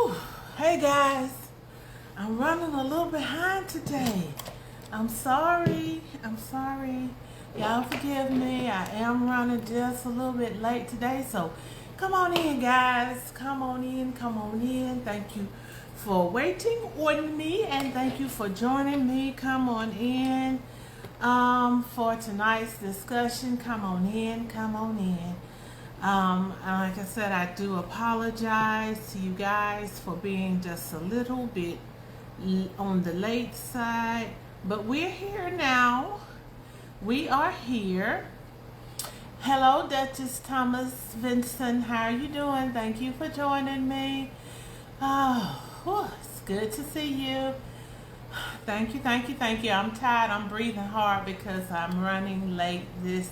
Whew. Hey guys, I'm running a little behind today. I'm sorry. I'm sorry. Y'all forgive me. I am running just a little bit late today. So come on in, guys. Come on in. Come on in. Thank you for waiting on me and thank you for joining me. Come on in for tonight's discussion. Come on in. Come on in. Like I said, I do apologize to you guys for being just a little bit on the late side, but we're here now. We are here. Hello, Duchess Thomas Vincent. How are you doing? Thank you for joining me. Oh, whew, it's good to see you. Thank you, thank you, thank you. I'm tired. I'm breathing hard because I'm running late this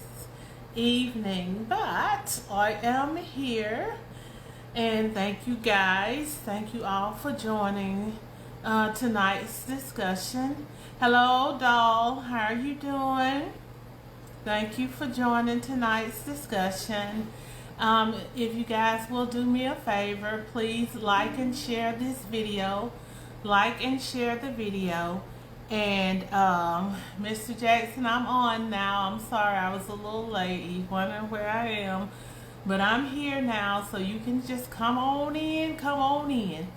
evening, but I am here. And thank you guys. Thank you all for joining tonight's discussion. Hello, doll. How are you doing? Thank you for joining tonight's discussion. If you guys will do me a favor, please like and share this video. Like and share the video. And Mr. Jackson, I'm on now. I'm sorry I was a little late. You wondering where I am. But I'm here now, so you can just come on in. Come on in.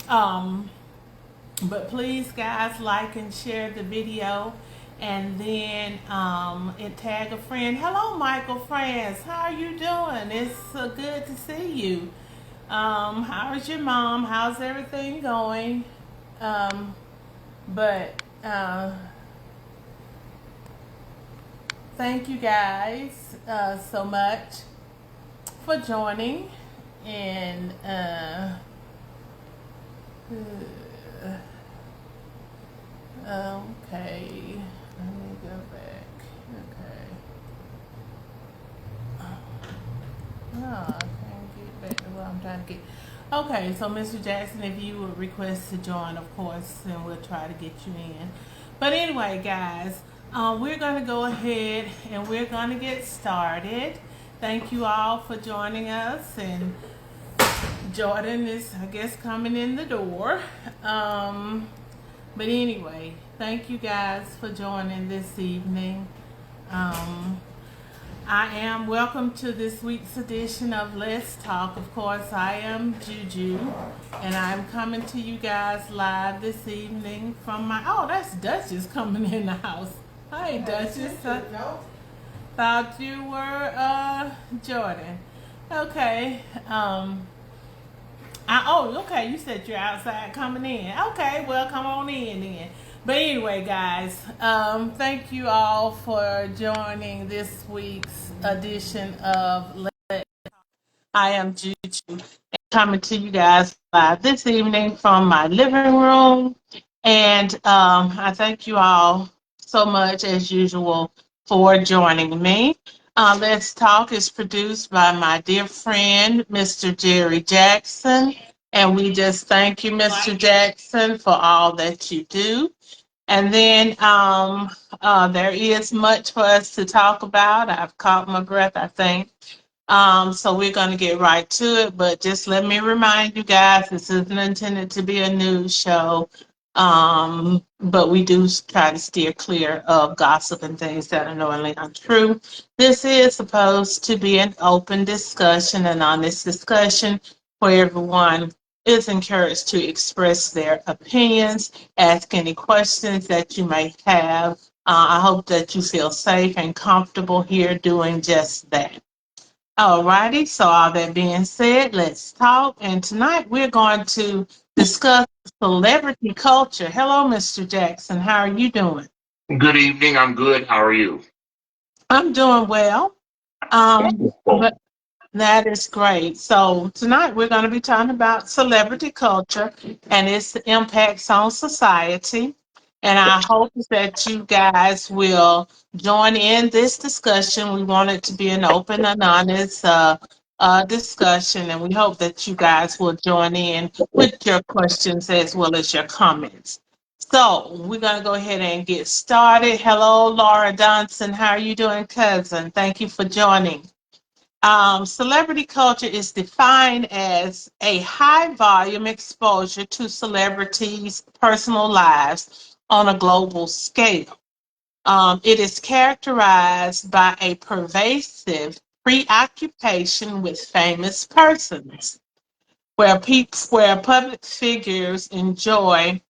Um, but please, guys, like and share the video, and then and tag a friend. Hello, Michael France. How are you doing? It's so good to see you. How is your mom? How's everything going? Um, but thank you guys so much for joining. And okay, let me go back. Okay. No, I can't get back to what I'm trying to get. Okay, so Mr. Jackson, if you would request to join, of course, then we'll try to get you in. But anyway, guys, we're going to go ahead and we're going to get started. Thank you all for joining us. And Jordan is, I guess, coming in the door. But anyway, thank you guys for joining this evening. I am welcome to this week's edition of Let's Talk. Of course, I am Juju, and I'm coming to you guys live this evening from my. Oh, that's Duchess coming in the house. Hi, Duchess. I thought you were Jordan. Okay. Okay. You said you're outside coming in. Okay, well, come on in then. But anyway, guys, thank you all for joining this week's edition of Let. I am Juju, coming to you guys live this evening from my living room, and I thank you all so much as usual for joining me. Let's Talk is produced by my dear friend, Mr. Jerry Jackson. And we just thank you, Mr. Jackson, for all that you do. And then there is much for us to talk about. I've caught my breath, I think. So we're going to get right to it. But just let me remind you guys, this isn't intended to be a news show. But we do try to steer clear of gossip and things that are knowingly untrue. This is supposed to be an open discussion, an honest discussion where everyone is encouraged to express their opinions, ask any questions that you may have. I hope that you feel safe and comfortable here doing just that. Alrighty, so all that being said, let's talk. And tonight we're going to discuss celebrity culture. Hello, Mr. Jackson. How are you doing? Good evening. I'm good. How are you? I'm doing well. Wonderful. But that is great. So tonight we're going to be talking about celebrity culture and its impacts on society. And I hope that you guys will join in this discussion. We want it to be an open and honest discussion, and we hope that you guys will join in with your questions as well as your comments. So we're going to go ahead and get started. Hello, Laura Johnson. How are you doing, cousin? Thank you for joining. Celebrity culture is defined as a high volume exposure to celebrities' personal lives on a global scale. It is characterized by a pervasive preoccupation with famous persons, where public figures enjoy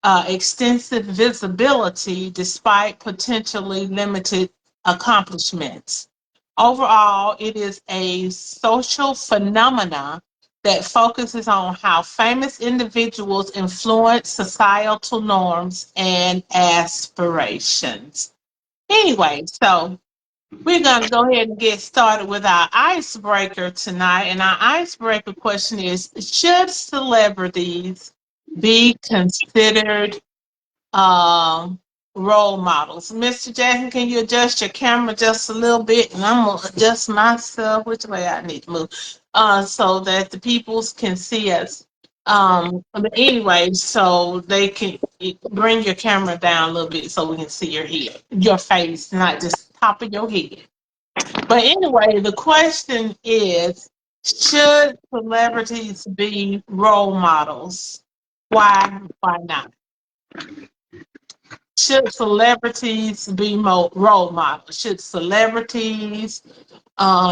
extensive visibility despite potentially limited accomplishments. Overall, it is a social phenomena that focuses on how famous individuals influence societal norms and aspirations. Anyway, so we're going to go ahead and get started with our icebreaker tonight. And our icebreaker question is: should celebrities be considered um, role models? Mr. Jackson, can you adjust your camera just a little bit? And I'm going to adjust myself which way I need to move so that the peoples can see us. But anyway, so they can bring your camera down a little bit so we can see your head, your face, not just top of your head. But anyway, the question is, should celebrities be role models? Why not? Should celebrities be role models? Should celebrities,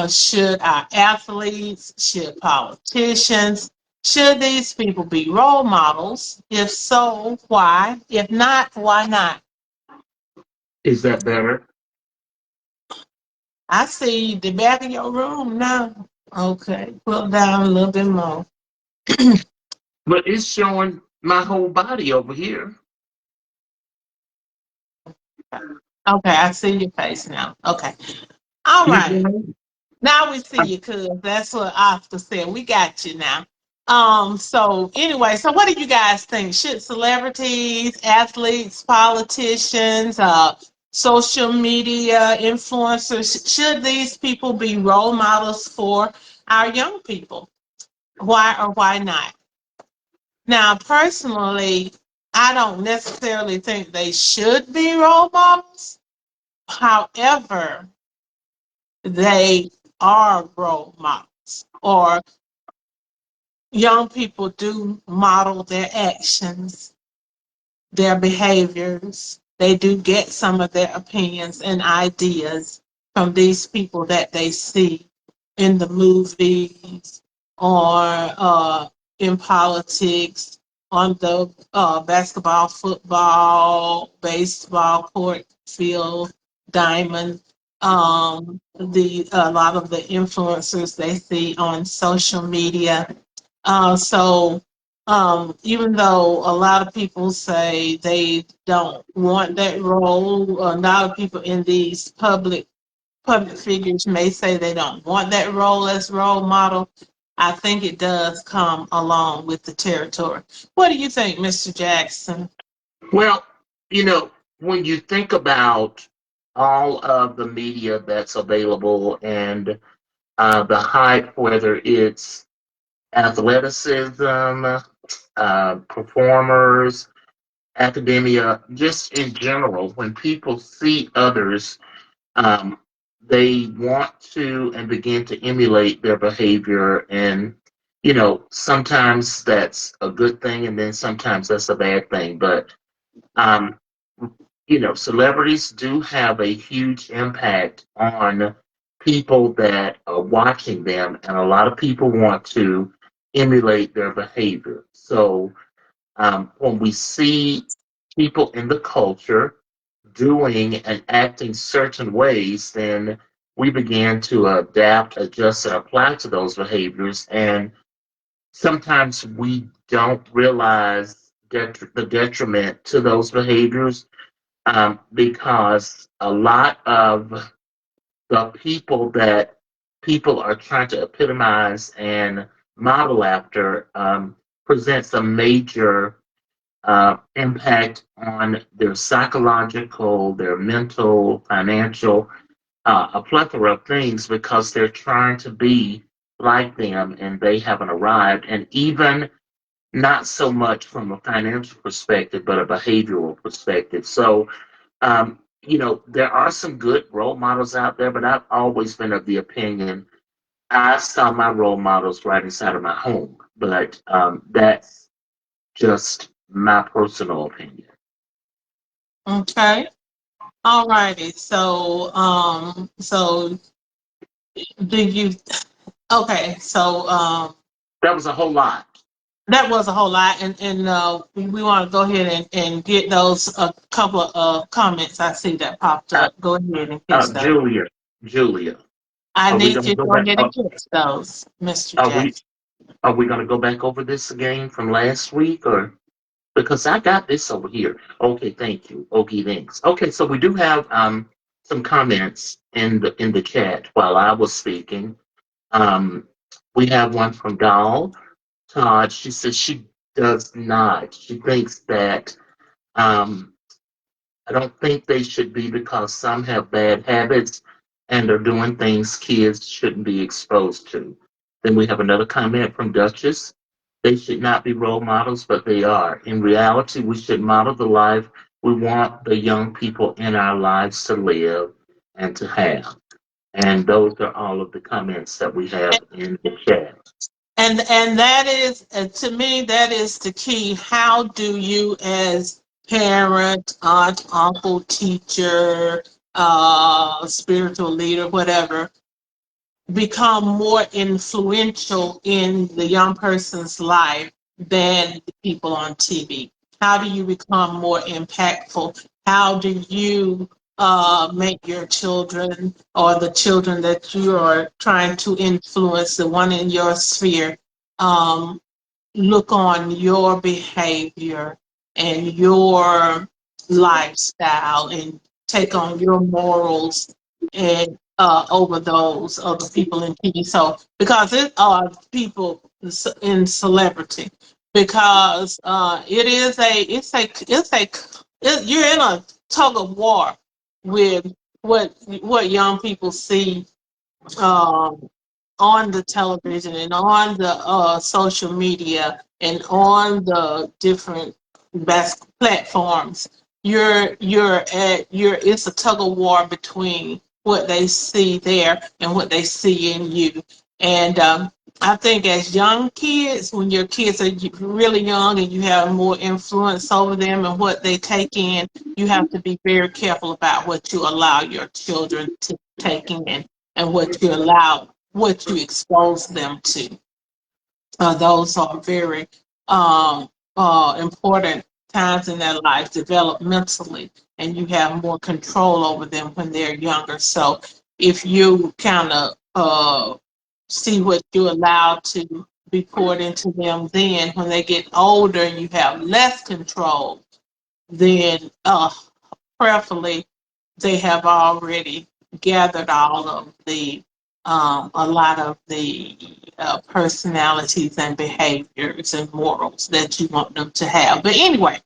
should our athletes, should politicians, should these people be role models? If so, why? If not, why not? Is that better? I see the back of your room now. Okay, pull down a little bit more. But it's showing my whole body over here. Okay, I see your face now. Okay. All You right. know? Now we see you, cuz that's what Oscar said. We got you now. So anyway, so what do you guys think? Should celebrities, athletes, politicians, social media influencers, should these people be role models for our young people? Why or why not? Now, personally, I don't necessarily think they should be role models. However, they are role models, or young people do model their actions, their behaviors. They do get some of their opinions and ideas from these people that they see in the movies or in politics, on the basketball, football, baseball court field, diamond. The a lot of the influencers they see on social media. Even though a lot of people say they don't want that role, a lot of people in these public figures may say they don't want that role as role model. I think it does come along with the territory. What do you think, Mr. Jackson? Well, when you think about all of the media that's available and the hype, whether it's athleticism, performers, academia, just in general, when people see others, um, they want to and begin to emulate their behavior. And, sometimes that's a good thing, and then sometimes that's a bad thing. But, um, celebrities do have a huge impact on people that are watching them, and a lot of people want to emulate their behavior. So, when we see people in the culture doing and acting certain ways, then we begin to adapt, adjust, and apply to those behaviors. And sometimes we don't realize the detriment to those behaviors, because a lot of the people that people are trying to epitomize and model after presents a major impact on their psychological, their mental, financial, a plethora of things, because they're trying to be like them and they haven't arrived. And even not so much from a financial perspective, but a behavioral perspective. So, there are some good role models out there, but I've always been of the opinion I saw my role models right inside of my home, but that's just my personal opinion. Okay. All righty. So do you, okay, so That was a whole lot. that was a whole lot, and we want to go ahead and get those a couple of comments I see that popped Uh, up. Go ahead and catch those. Julia, Julia, I are we need going to you to go go back? ahead and catch those, Mr. Are we Jackson. are we going to go back over this again from last week, or because I got this over here? Okay, thank you. Okay, thanks. Okay, so we do have some comments in the chat while I was speaking. Um, we have one from Doll Todd. She says she does not. She thinks that um, I don't think they should be because some have bad habits and are doing things kids shouldn't be exposed to. Then we have another comment from Duchess. They should not be role models, but they are. In reality, we should model the life we want the young people in our lives to live and to have. And those are all of the comments that we have in the chat. And that is, to me, that is the key. How do you, as parent, aunt, uncle, teacher, spiritual leader, whatever, become more influential in the young person's life than the people on TV? How do you become more impactful? How do you make your children or the children that you are trying to influence, the one in your sphere, um, look on your behavior and your lifestyle and take on your morals and over those of the people in TV. So because it are people in celebrity, because you're in a tug of war with what young people see um, on the television and on the social media and on the different best platforms. It's a tug of war between what they see there and what they see in you. And I think as young kids, when your kids are really young and you have more influence over them and what they take in, you have to be very careful about what you allow your children to take in and what you expose them to. Those are very important times in their life developmentally, and you have more control over them when they're younger. So if you kind of see what you allow to be poured into them, then when they get older, you have less control. Then prayerfully they have already gathered all of the a lot of the personalities and behaviors and morals that you want them to have. But anyway,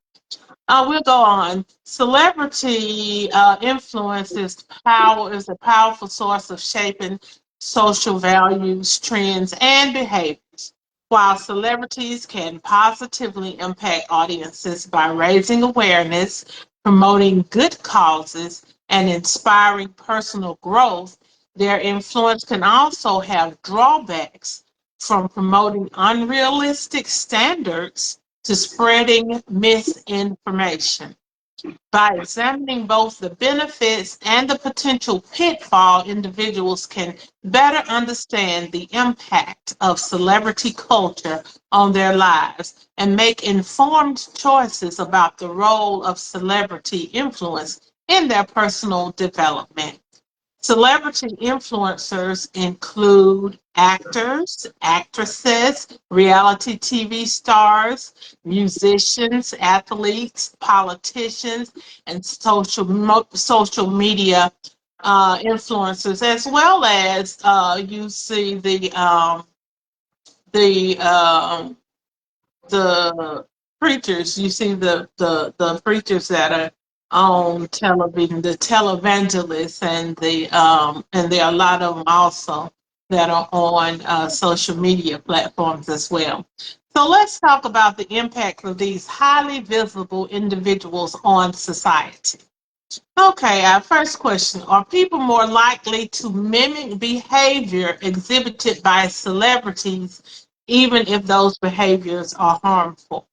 we'll go on. Celebrity influence is a powerful source of shaping social values, trends, and behaviors. While celebrities can positively impact audiences by raising awareness, promoting good causes, and inspiring personal growth, their influence can also have drawbacks, from promoting unrealistic standards to spreading misinformation. By examining both the benefits and the potential pitfall, individuals can better understand the impact of celebrity culture on their lives and make informed choices about the role of celebrity influence in their personal development. Celebrity influencers include actors, actresses, reality TV stars, musicians, athletes, politicians, and social media influencers, as well as you see the the preachers. You see the preachers that are on television, the televangelists, and there are a lot of them also that are on social media platforms as well. So let's talk about the impact of these highly visible individuals on society. Okay, our first question. Are people more likely to mimic behavior exhibited by celebrities, even if those behaviors are harmful?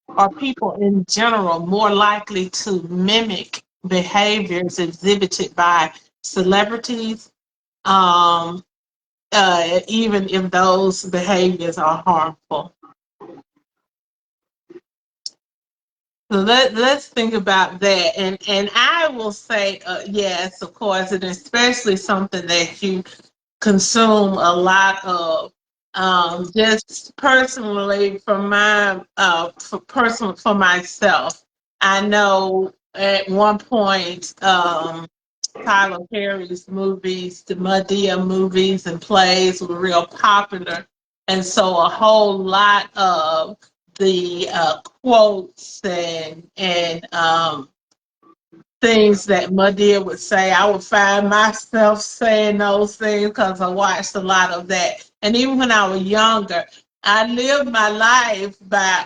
Are people in general more likely to mimic behaviors exhibited by celebrities, um, even if those behaviors are harmful? So let's think about that, and I will say yes, of course, and especially something that you consume a lot of. Just personally, for myself, I know at one point Tyler Perry's movies, the Madea movies and plays were real popular. And so a whole lot of the quotes and things that Madea would say, I would find myself saying those things because I watched a lot of that. And even when I was younger, I lived my life by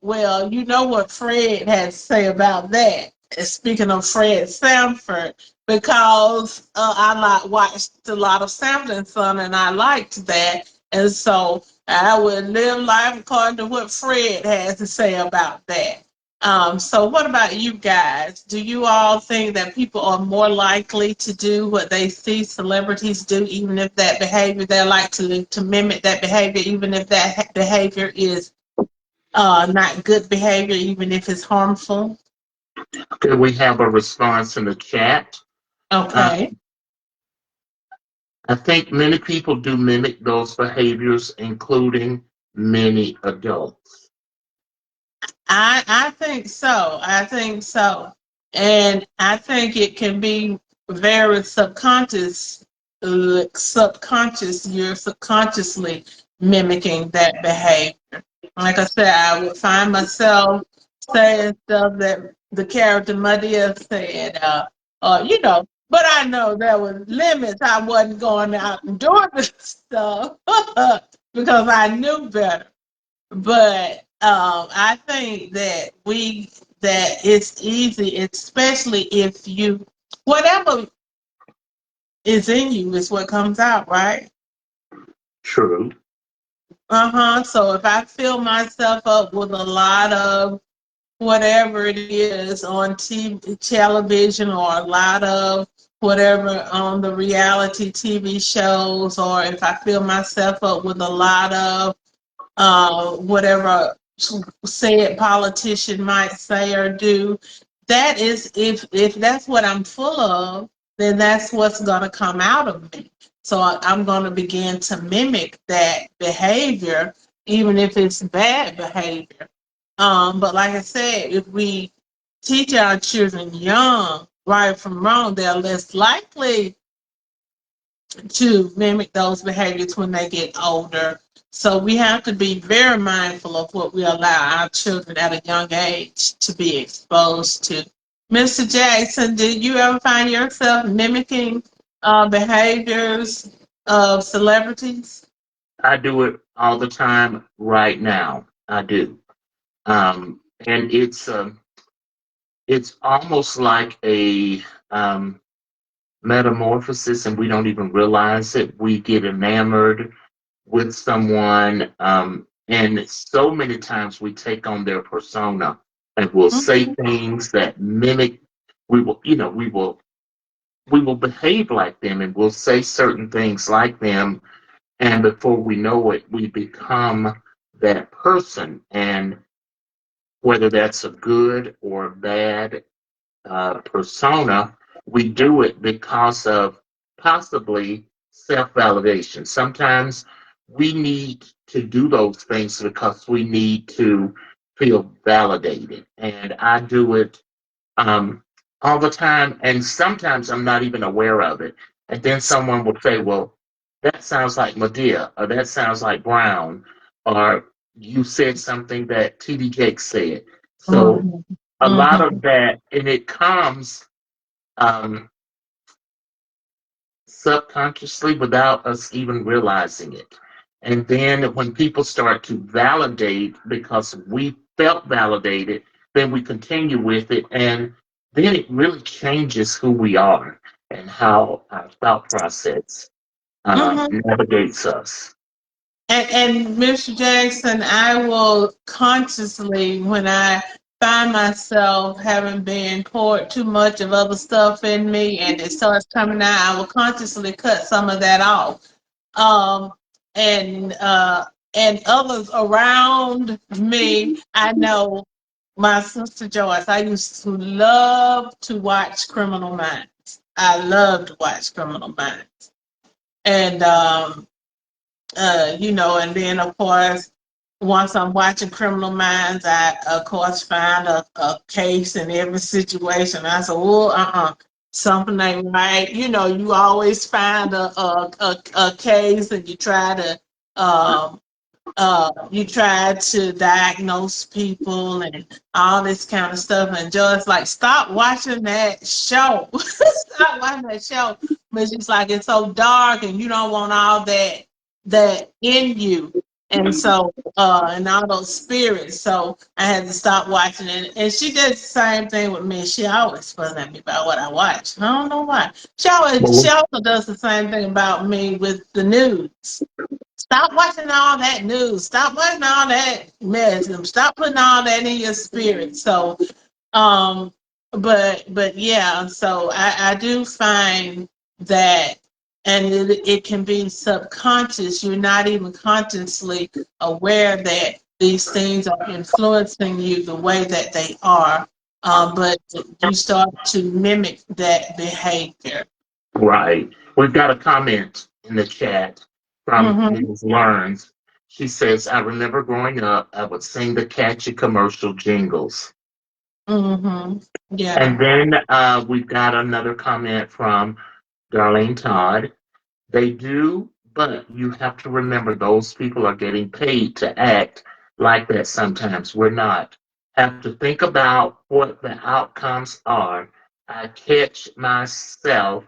well, you know what Fred had to say about that. Speaking of Fred Sanford, because watched a lot of Sanford and Son, and I liked that, and so I would live life according to what Fred had to say about that. So what about you guys? Do you all think that people are more likely to do what they see celebrities do, even if that behavior they like to mimic that behavior, even if that behavior is not good behavior, even if it's harmful? Okay, we have a response in the chat. Uh, Okay. I think many people do mimic those behaviors, including many adults. I think so. I think so. And I think it can be very subconscious, subconscious. You're subconsciously mimicking that behavior. Like I said, I would find myself saying stuff that the character Madea said, but I know there was limits. I wasn't going out and doing this stuff because I knew better. But I think that it's easy, especially if you whatever is in you is what comes out, right? True. Uh-huh. So if I fill myself up with a lot of whatever it is on TV, television, or a lot of whatever on the reality TV shows, or if I fill myself up with a lot of whatever said politician might say or do. That is, if that's what I'm full of, then that's what's going to come out of me. So I'm going to begin to mimic that behavior, even if it's bad behavior. But like I said, if we teach our children young right from wrong, they're less likely to mimic those behaviors when they get older. So we have to be very mindful of what we allow our children at a young age to be exposed to. Mr. Jackson, did you ever find yourself mimicking behaviors of celebrities? I do it all the time right now. I do. And it's almost like a metamorphosis, and we don't even realize it. We get enamored with someone, and so many times we take on their persona and we'll say Mhm. things that mimic. We will behave like them, and we'll say certain things like them, and before we know it, we become that person. And whether that's a good or a bad persona, we do it because of possibly self validation. Sometimes we need to do those things because we need to feel validated. And I do it um, all the time. And sometimes I'm not even aware of it. And then someone will say, well, that sounds like Medea, or that sounds like Brown, or you said something that TD Jakes said. So Mhm. a lot Mhm. of that, and it comes um, subconsciously without us even realizing it. And then when people start to validate because we felt validated, then we continue with it. And then it really changes who we are and how our thought process Mm-hmm. navigates us. And Mr. Jackson, I will consciously, when I find myself having been poured too much of other stuff in me and it starts coming out, I will consciously cut some of that off. Um, and and others around me, I know my sister Joyce, I used to love to watch Criminal Minds. I love to watch Criminal Minds. And and then of course, once I'm watching Criminal Minds, I of course find a case in every situation. I said, "Oh, something ain't right." You always find a case, and um, you try to diagnose people and all this kind of stuff. And just like, stop watching that show. Stop watching that show. But it's like it's so dark, and you don't want all that in you. And so, and all those spirits. So I had to stop watching it. And she did the same thing with me. She always fuss at me about what I watch. I don't know why. She Well, also does the same thing about me with the news. Stop watching all that news. Stop watching all that mess. And stop putting all that in your spirit. So, um, but yeah. So I do find that, and it can be subconscious. You're not even consciously aware that these things are influencing you the way that they are. But you start to mimic that behavior. right. We've got a comment in the chat from Mm-hmm. Ms. Learns. She says, I remember growing up, I would sing the catchy commercial jingles. Mm-hmm. Yeah. And then we've got another comment from Darlene Todd. They do, but you have to remember those people are getting paid to act like that sometimes. We're not. Have to think about what the outcomes are. I catch myself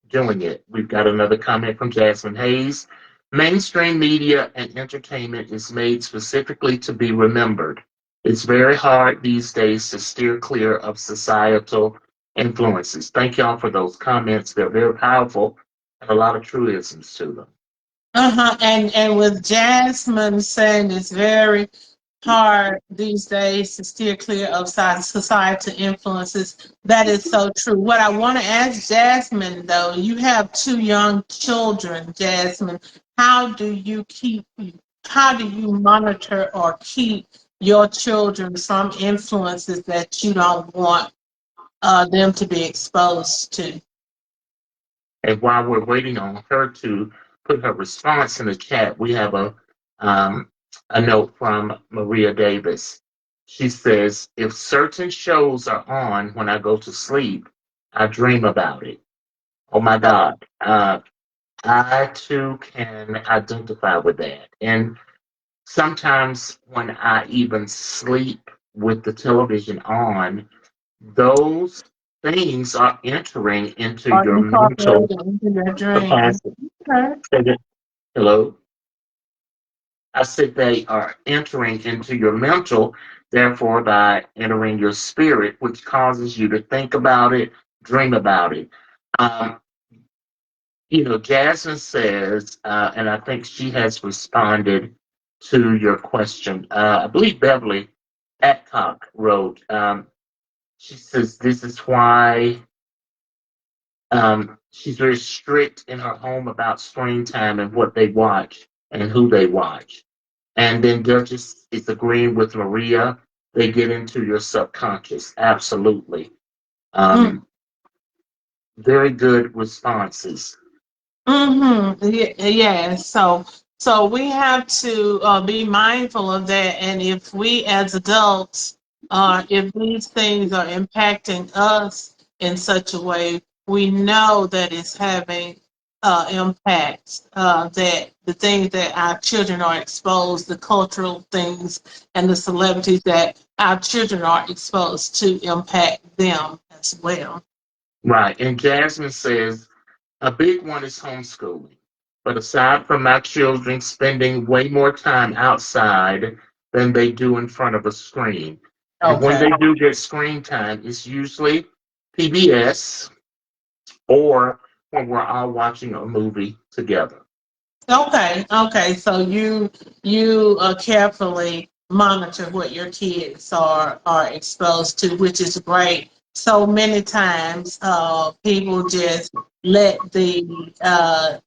doing it. We've got another comment from Jasmine Hayes. Mainstream media and entertainment is made specifically to be remembered. It's very hard these days to steer clear of societal influences. Thank y'all for those comments. They're very powerful and a lot of truisms to them. Uh-huh. And with Jasmine saying it's very hard these days to steer clear of societal influences, that is so true. What I want to ask Jasmine, though, you have two young children, Jasmine. How do you keep, how do you monitor or keep your children from influences that you don't want them to be exposed to? And while we're waiting on her to put her response in the chat, we have um, a note from Maria Davis. She says, if certain shows are on when I go to sleep, I dream about it. Oh my God. I too can identify with that. And sometimes when I even sleep with the television on, those things are entering into Or your mental incorporated into your dream? capacity. Okay. Hello? I said they are entering into your mental, therefore, by entering your spirit, which causes you to think about it, dream about it. Um, Jasmine says, and I think she has responded to your question. I believe Beverly Adcock wrote, she says, this is why she's very strict in her home about screen time and what they watch and who they watch. And then Duchess is agreeing with Maria. They get into your subconscious. Absolutely. Um, very good responses. Mm-hmm. Yeah, yeah. So we have to be mindful of that. And if we as adults, if these things are impacting us in such a way, we know that it's having impacts, that the things that our children are exposed, the cultural things and the celebrities that our children are exposed to impact them as well. Right. And Jasmine says a big one is homeschooling. But aside from my children spending way more time outside than they do in front of a screen, and when Okay. they do get screen time, it's usually PBS, or when we're all watching a movie together. Okay, okay. So you carefully monitor what your kids are exposed to, which is great. So many times, people just let the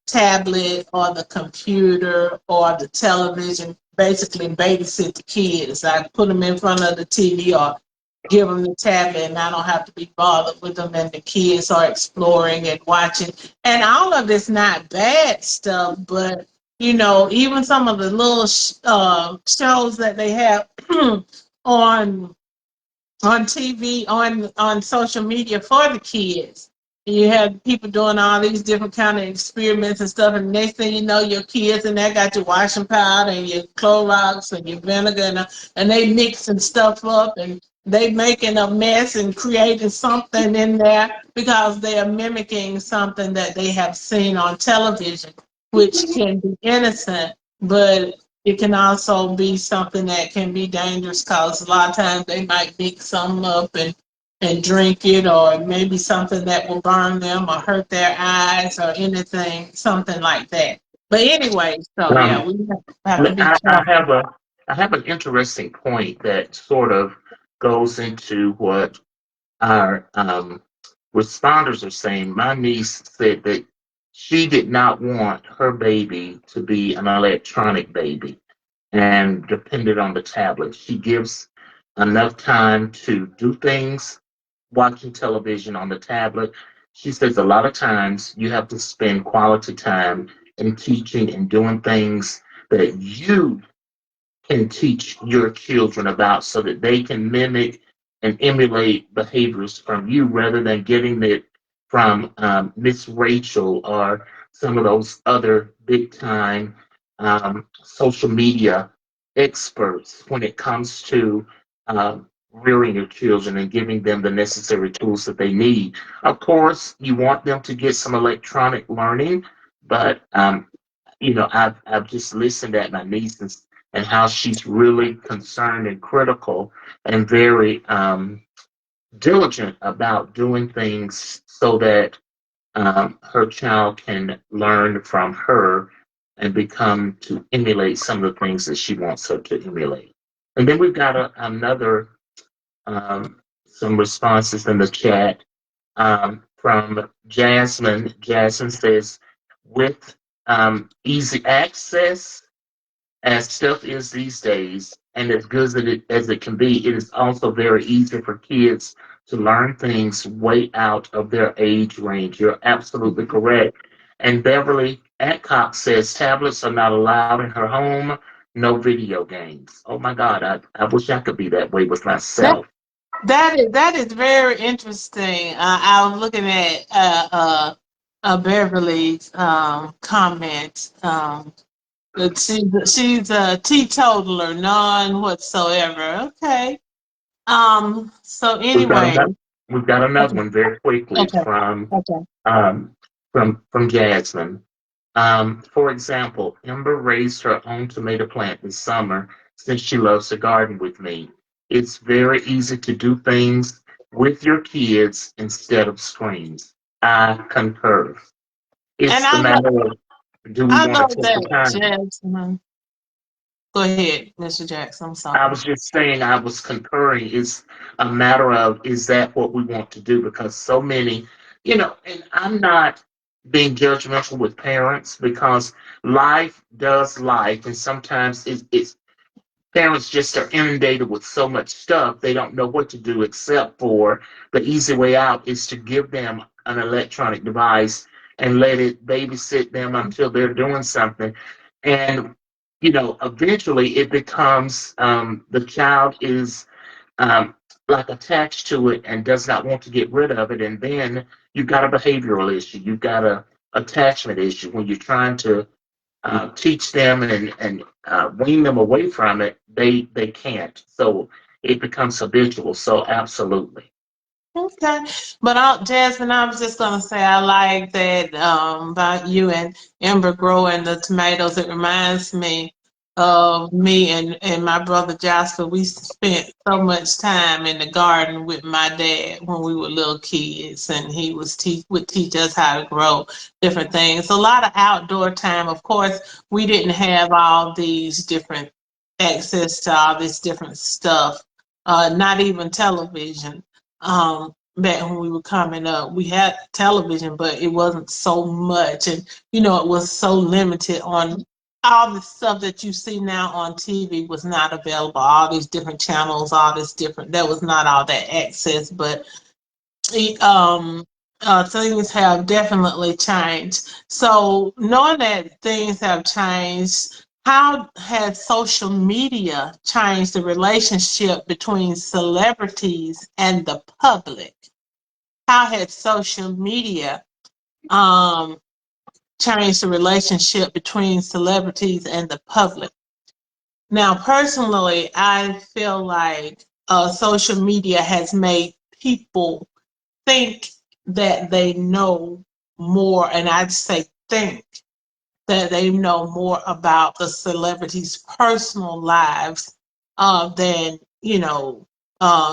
tablet or the computer or the television basically babysit the kids. I put them in front of the TV or give them the tablet, and I don't have to be bothered with them. And the kids are exploring and watching, and all of it's not bad stuff, but even some of the little shows that they have on TV, on social media for the kids. You have people doing all these different kind of experiments and stuff, and next thing you know, your kids and they got your washing powder and your Clorox and your vinegar, and they mixing stuff up and they making a mess and creating something in there because they are mimicking something that they have seen on television, which can be innocent, but it can also be something that can be dangerous because a lot of times they might mix something up and drink it, or maybe something that will burn them or hurt their eyes or anything, something like that. But anyway, so yeah, Um, we have to be I careful. have an interesting point that sort of goes into what our responders are saying. My niece said that she did not want her baby to be an electronic baby and depended on the tablet. She gives enough time to do things watching television on the tablet. She says a lot of times you have to spend quality time in teaching and doing things that you can teach your children about so that they can mimic and emulate behaviors from you rather than getting it from Miss Rachel or some of those other big time social media experts when it comes to rearing your children and giving them the necessary tools that they need. Of course, you want them to get some electronic learning, but I've just listened at my niece and how she's really concerned and critical and very diligent about doing things so that her child can learn from her and become to emulate some of the things that she wants her to emulate. And then we've got another some responses in the chat from Jasmine. Jasmine says, with easy access as stuff is these days, and as good as it can be, it is also very easy for kids to learn things way out of their age range. You're absolutely correct. And Beverly Adcock says tablets are not allowed in her home, no video games. Oh my God, I wish I could be that way with That myself. that is very interesting. I was looking at Beverly's comment. That she's a teetotaler, none whatsoever. Okay. So We've got anyway, another, we've got another okay, one very quickly okay, okay. um, from Jasmine. For example, Ember raised her own tomato plant this summer since she loves to garden with me. It's very easy to do things with your kids instead of screens. I concur. And It's the matter of, do we I want know to take the that time? Jackson. Go ahead, Mr. Jackson. I'm I sorry. was just saying, I was concurring. It's a matter of, is that what we want to do? Because so many, and I'm not being judgmental with parents because life does life. And sometimes it's parents just are inundated with so much stuff, they don't know what to do except for the easy way out is to give them an electronic device and let it babysit them until they're doing something. And, eventually it becomes the child is um, like attached to it and does not want to get rid of it. And then you've got a behavioral issue, you've got a attachment issue when you're trying to teach them and wean them away from it, they can't. So it becomes habitual. So absolutely. Okay, but Jasmine, I was just gonna say I like that about you and Ember growing the tomatoes. It reminds me me and my brother Jasper, we spent so much time in the garden with my dad when we were little kids, and he would teach us how to grow different things. A lot of outdoor time. Of course, we didn't have all these different access to all this different stuff. Not even television. Back when we were coming up, we had television, but it wasn't so much, and it was so limited on all the stuff that you see now on TV was not available. All these different channels, all this different. There was not all that access, but things have definitely changed. So knowing that things have changed, how has social media changed the relationship between celebrities and the public? How has social media um, changed the relationship between celebrities and the public? Now, personally, I feel like social media has made people think that they know more, and I'd say think that they know more about the celebrities' personal lives than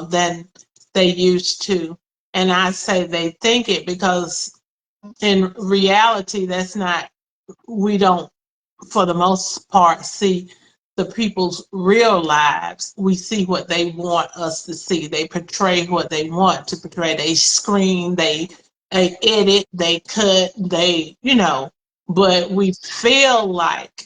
than they used to. And I say they think it because in reality, that's not. We don't, for the most part, see the people's real lives. We see what they want us to see. They portray what they want to portray. They screen, they edit, they cut, but we feel like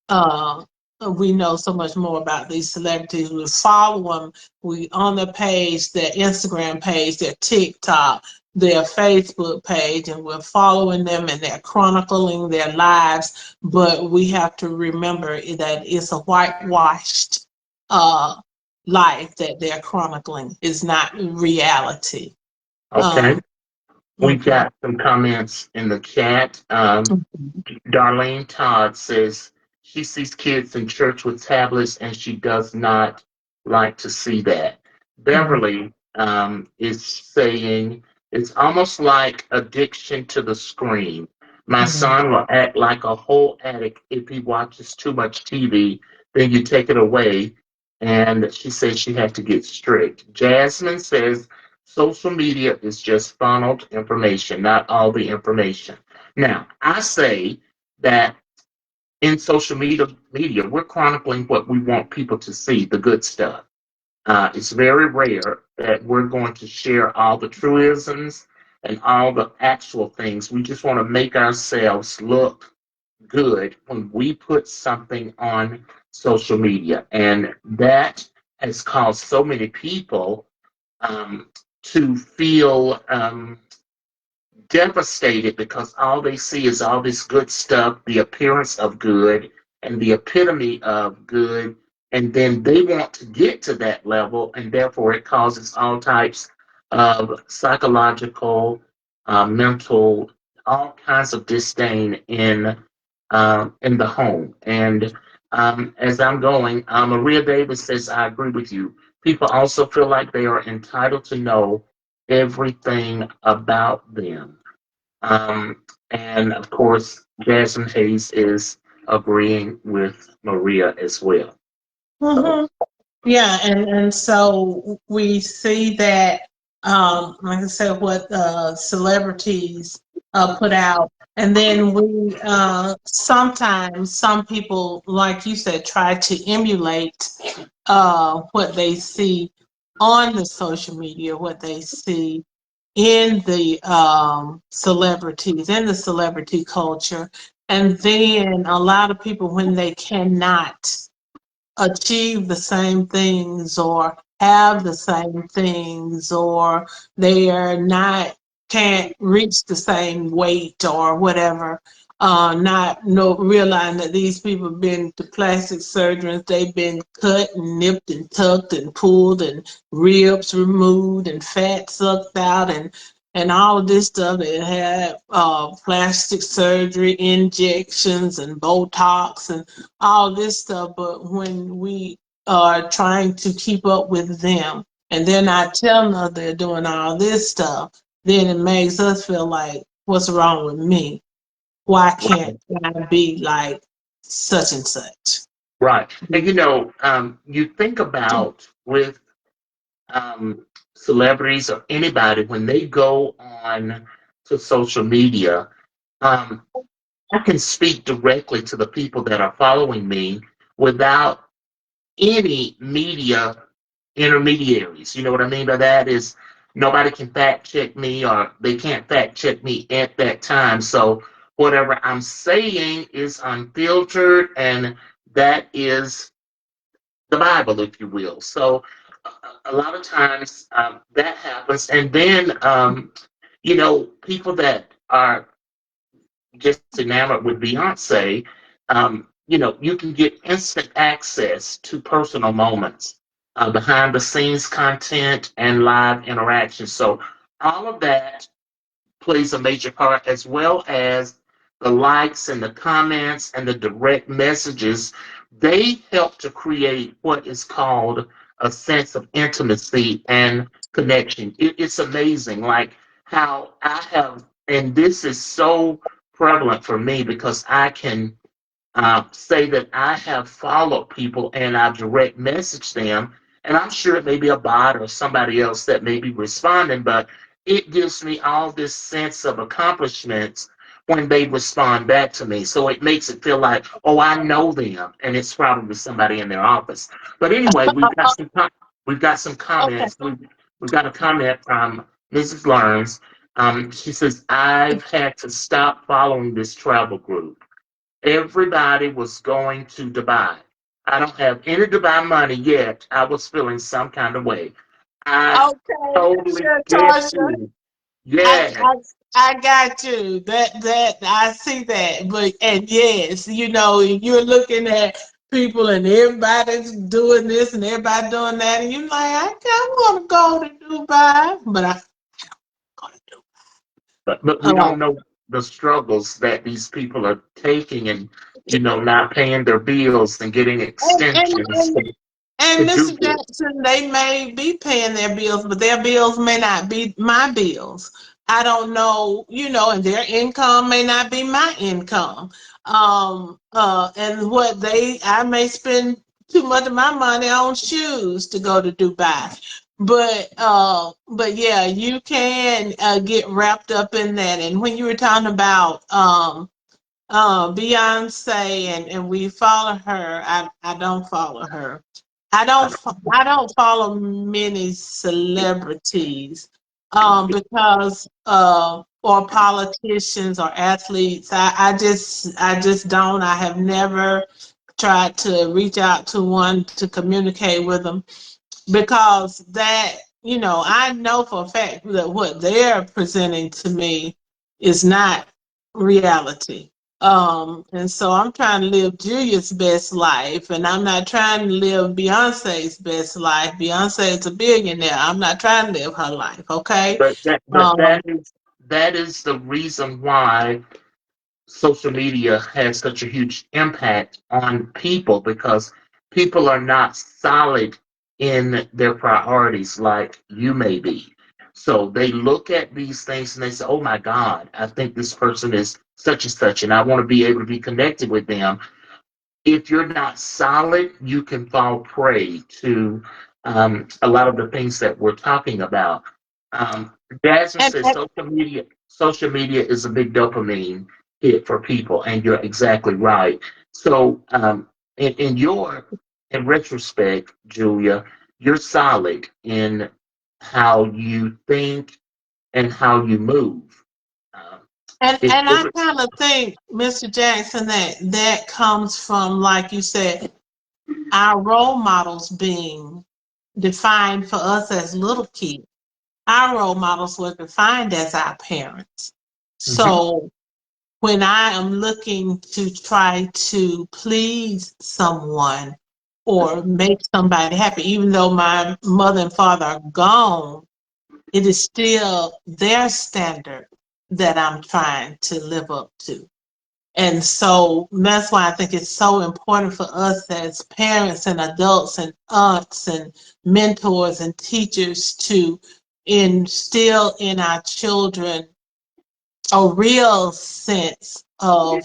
uh, we know so much more about these celebrities. We follow them. We on their page, their Instagram page, their TikTok, their Facebook page, and we're following them and they're chronicling their lives. But we have to remember that it's a whitewashed uh, life that they're chronicling. It's not reality. Okay. We Mhm. got some comments in the chat. Darlene Todd says she sees kids in church with tablets and she does not like to see that. Mhm. Beverly is saying it's almost like addiction to the screen. My Mhm. son will act like a whole addict if he watches too much TV. Then you take it away. And she says she had to get strict. Jasmine says social media is just funneled information, not all the information. Now, I say that in social media, we're chronicling what we want people to see, the good stuff. It's very rare that we're going to share all the truisms and all the actual things. We just want to make ourselves look good when we put something on social media. And that has caused so many people um, to feel devastated because all they see is all this good stuff, the appearance of good and the epitome of good. And then they want to get to that level, and therefore it causes all types of psychological, mental, all kinds of disdain in the home. And as I'm going, Maria Davis says, I agree with you. People also feel like they are entitled to know everything about them. Um, and of course, Jasmine Hayes is agreeing with Maria as well. So, Mhm. Yeah, and so we see that, like I said, what celebrities put out, and then we sometimes some people, like you said, try to emulate what they see on the social media, what they see in the celebrities, in the celebrity culture, and then a lot of people when they cannot achieve the same things or have the same things or they are not can't reach the same weight or whatever, not no realizing that these people have been to plastic surgeons, they've been cut and nipped and tucked and pulled and ribs removed and fat sucked out and all of this stuff. They had plastic surgery, injections and Botox and all this stuff, but when we are trying to keep up with them and they're not telling us they're doing all this stuff, then it makes us feel like, what's wrong with me? Why can't I be like such and such? Right. And you think about with celebrities or anybody when they go on to social media, um, I can speak directly to the people that are following me without any media intermediaries. You know what I mean by that is nobody can fact check me or they can't fact check me at that time. So whatever I'm saying is unfiltered and that is the Bible, if you will. So a lot of times that happens. And then, people that are just enamored with Beyonce, you can get instant access to personal moments, behind the scenes content, and live interaction. So all of that plays a major part, as well as the likes and the comments and the direct messages. They help to create what is called a sense of intimacy and connection. It's amazing, like how I have, and this is so prevalent for me because I can say that I have followed people and I direct message them, and I'm sure it may be a bot or somebody else that may be responding, but it gives me all this sense of accomplishments when they respond back to me. So it makes it feel like, oh, I know them, and it's probably somebody in their office. But anyway, we've got some Okay. comments. We've got a comment from Mrs. Learns. She says, I've had to stop following this travel group. Everybody was going to Dubai. I don't have any Dubai money yet. I was feeling some kind of way. I Okay, totally sure, get Tasha. you. I, Yeah, I I got you. That I see that. But and yes, you're looking at people and everybody's doing this and everybody doing that, and you're like, I want to go to Dubai, but I going to do. but we don't know the struggles that these people are taking and not paying their bills and getting And, extensions to and do Mr. this. Jackson, they may be paying their bills, but their bills may not be my bills. I don't know, and their income may not be my income. And I may spend too much of my money on shoes to go to Dubai. But yeah, you can get wrapped up in that. And when you were talking about Beyonce, and we follow her. I don't follow her. I don't follow many celebrities because or politicians or athletes. I just don't. I have never tried to reach out to one to communicate with them because I know for a fact that what they're presenting to me is not reality. And so I'm trying to live Julia's best life, and I'm not trying to live Beyonce's best life. Beyonce is a billionaire. I'm not trying to live her life, okay? But Um, that is the reason why social media has such a huge impact on people because people are not solid in their priorities like you may be. So they look at these things and they say, oh my God, I think this person is such and such, and I want to be able to be connected with them. If you're not solid, you can fall prey to a lot of the things that we're talking about. Um, Jasmine and, says and social media is a big dopamine hit for people, and you're exactly right. So, in retrospect, Julia, you're solid in how you think and how you move. Um, and it I kind of think, Mr. Jackson, that comes from, like you said, our role models being defined for us as little kids. Our role models were defined as our parents. Mhm. So when I am looking to try to please someone or make somebody happy, even though my mother and father are gone, it is still their standard that I'm trying to live up to. And so that's why I think it's so important for us as parents and adults and aunts and mentors and teachers to instill in our children a real sense of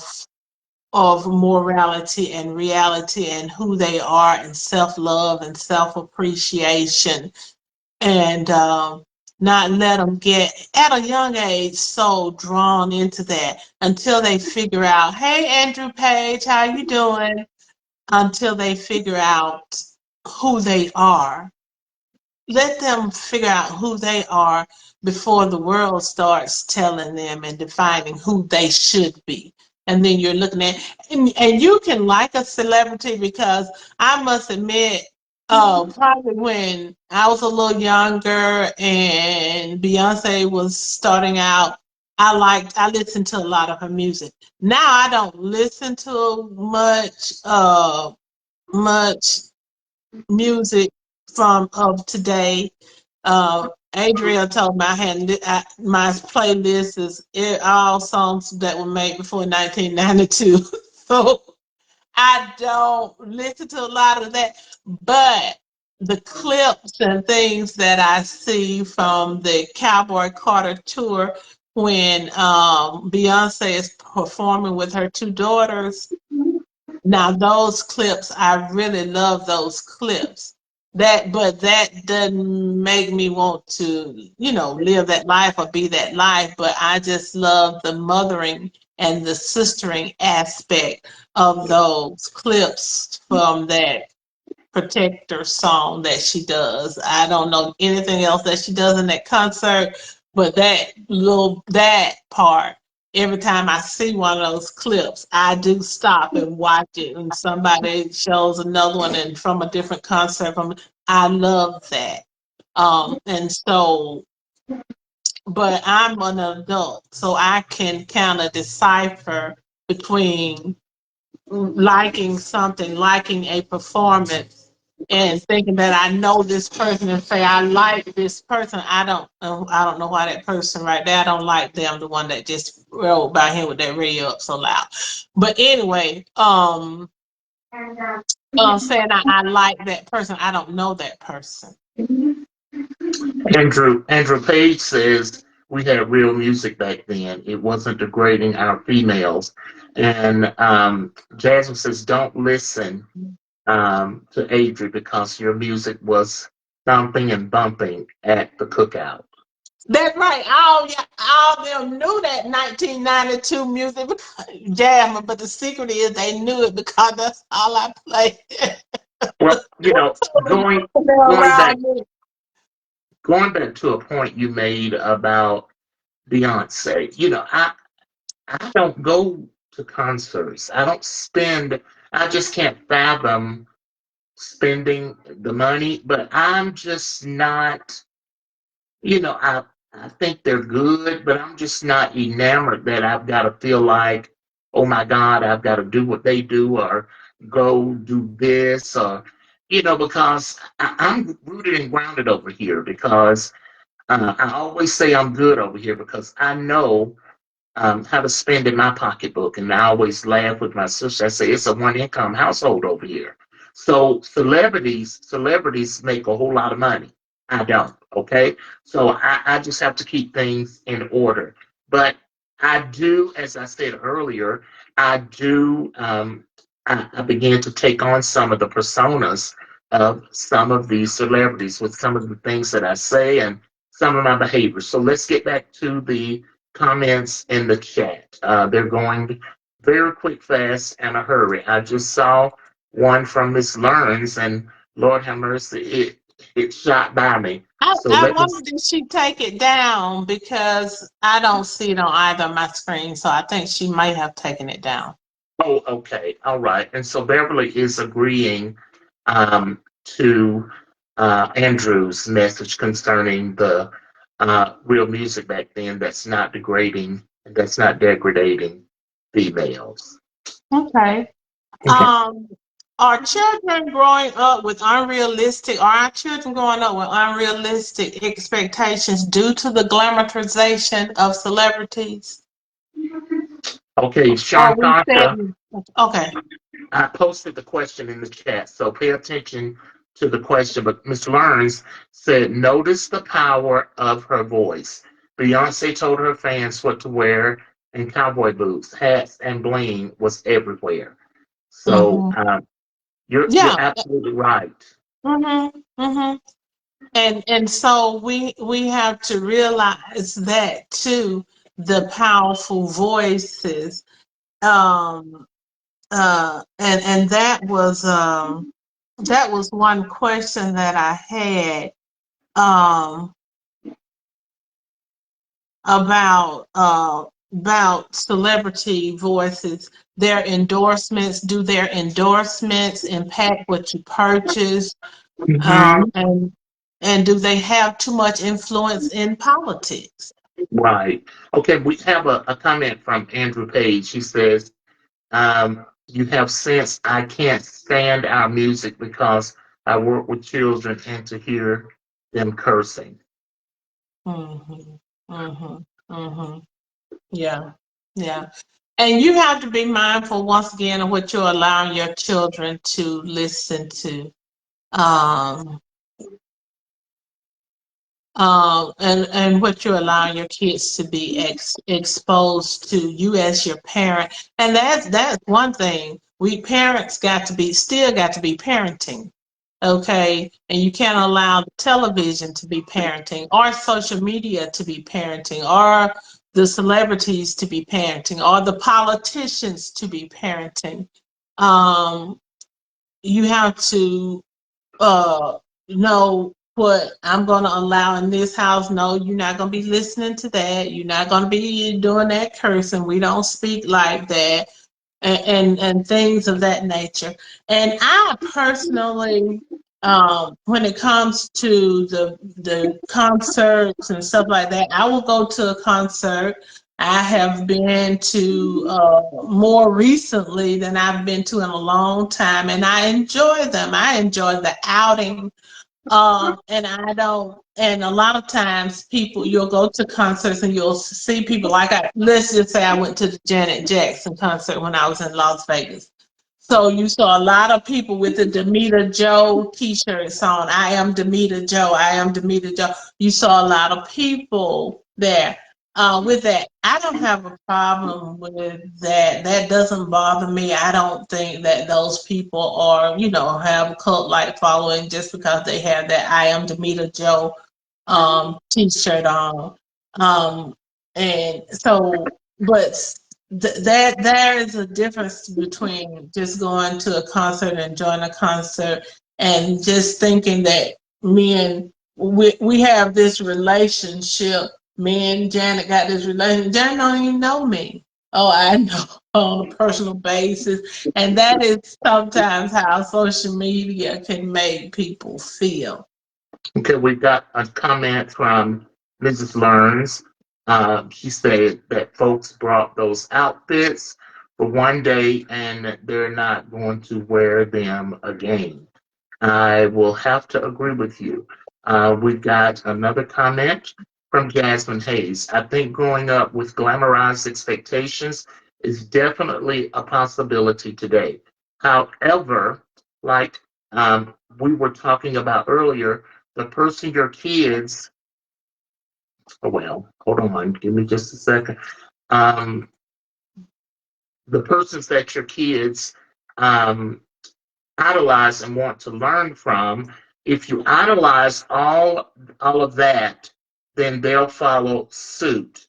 of morality and reality and who they are and self-love and self-appreciation and not let them get at a young age so drawn into that until they figure out, hey, Andrew Page, how you doing? Until they figure out who they are. Let them figure out who they are before the world starts telling them and defining who they should be. And then you're looking at, and you can like a celebrity because I must admit, probably when I was a little younger and Beyonce was starting out, I listened to a lot of her music. Now I don't listen to much music from of today. Adriel told me my playlist is all songs that were made before 1992. So I don't listen to a lot of that, but the clips and things that I see from the Cowboy Carter tour when Beyonce is performing with her two daughters, now those clips, I really love those clips. But that doesn't make me want to, live that life or be that life. But I just love the mothering and the sistering aspect of those clips from that Protector song that she does. I don't know anything else that she does in that concert, but that part, every time I see one of those clips, I do stop and watch it. And somebody shows another one and from a different concert I love that. And so, but I'm an adult, so I can kind of decipher between liking something, liking a performance, and thinking that I know this person and say I like this person. I don't know why that person right there. I don't like them. The one that just rolled by him with that radio up so loud. But anyway, saying I like that person. I don't know that person. Andrew Page says we had real music back then. It wasn't degrading our females. And Jasmine says, don't listen to Adri because your music was thumping and bumping at the cookout. That's right. All of them knew that 1992 music jam, but the secret is they knew it because that's all I played. Well, going going back going back to a point you made about Beyonce, I don't go to concerts. I don't spend. I just can't fathom spending the money. But I'm just not. I think they're good, but I'm just not enamored that I've got to feel like, oh my God, I've got to do what they do or go do this or because I'm rooted and grounded over here because I always say I'm good over here because I know how to spend in my pocketbook. And I always laugh with my sister. I say it's a one income household over here. So celebrities make a whole lot of money. I don't. Okay. So I just have to keep things in order. But I do, as I said earlier, I do, I began to take on some of the personas of some of these celebrities with some of the things that I say and some of my behaviors. So let's get back to the comments in the chat. They're going very quick, fast, and a hurry. I just saw one from Miss Learns, and Lord have mercy, it shot by me. So I let me. wonder did she take it down because I don't see it on either of my screens, so I think she might have taken it down. Oh, okay, all right. And so Beverly is agreeing to Andrew's message concerning the real music back then. That's not degrading. That's not degrading females. Okay. Okay. Um, are children growing up with unrealistic, are our children growing up with unrealistic expectations due to the glamorization of celebrities? Okay, Are we Shantasha, setting? Okay. I posted the question in the chat, so pay attention to the question. But Ms. Learns said, notice the power of her voice. Beyonce told her fans what to wear. and cowboy boots, hats, and bling was everywhere. So Mm-hmm. you're Yeah. absolutely right. Mm-hmm. Mm-hmm. And so we have to realize that too, the powerful voices. Um and that was one question that I had um about celebrity voices, their endorsements. Do their endorsements impact what you purchase? Hmm. And do they have too much influence in politics? Right. Okay, we have a comment from Andrew Page. He says, you have sense. I can't stand our music because I work with children and to hear them cursing. Mm-hmm. Mm-hmm. Mm-hmm. Yeah. Yeah. And you have to be mindful once again of what you're allowing your children to listen to. Um, and what you're allowing your kids to be exposed to, you as your parent. And that's one thing. We parents got to be parenting. Okay. And you can't allow the television to be parenting, or social media to be parenting, or the celebrities to be parenting, or the politicians to be parenting. Um, you have to know what I'm going to allow in this house. No, you're not going to be listening to that. You're not going to be doing that cursing. We don't speak like that, and things of that nature. And I personally, when it comes to the concerts and stuff like that, I will go to a concert. I have been to more recently than I've been to in a long time, and I enjoy them. I enjoy the outing. And I don't, and a lot of times people, you'll go to concerts and you'll see people like let's just say I went to the Janet Jackson concert when I was in Las Vegas. So you saw a lot of people with the Demeter Joe t-shirts on. I am Demeter Joe. I am Demeter Joe. You saw a lot of people there. With that, I don't have a problem with that. That doesn't bother me. I don't think that those people are, have a cult like following just because they have that I am Demeter Joe t-shirt on. Um, and so, but that there is a difference between just going to a concert and enjoying a concert and just thinking that we have this relationship. Me and Janet got this relationship. Janet don't even know me. Oh, I know on a personal basis. And that is sometimes how social media can make people feel. Okay, we got a comment from Mrs. Learns. She said that folks brought those outfits for one day and they're not going to wear them again. I will have to agree with you. We got another comment from Jasmine Hayes. I think growing up with glamorized expectations is definitely a possibility today. However, like we were talking about earlier, the person your kids, oh well, hold on, give me just a second. Um, the persons that your kids um, idolize and want to learn from, if you idolize all of that, then they'll follow suit.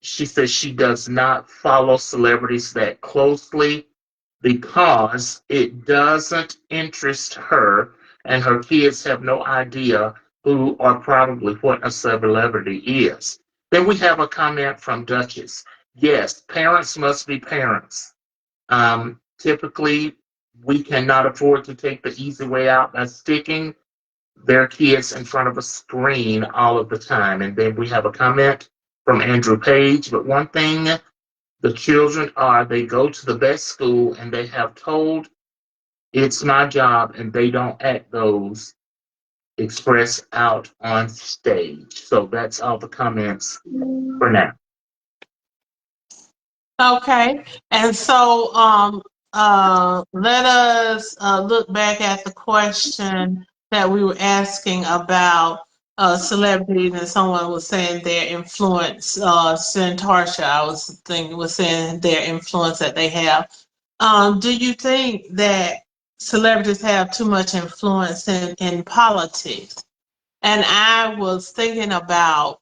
She says she does not follow celebrities that closely because it doesn't interest her, and her kids have no idea who or probably what a celebrity is. Then we have a comment from Duchess. Yes, parents must be parents. Typically, we cannot afford to take the easy way out by sticking their kids in front of a screen all of the time. And then we have a comment from Andrew Page. But one thing the children are, they go to the best school and they have told it's my job, and they don't act those express out on stage. So that's all the comments for now. Okay, and so let us look back at the question that we were asking about. celebrities, and someone was saying their influence. Santarsha, I was thinking, was saying their influence that they have. Do you think that celebrities have too much influence in politics? And I was thinking about,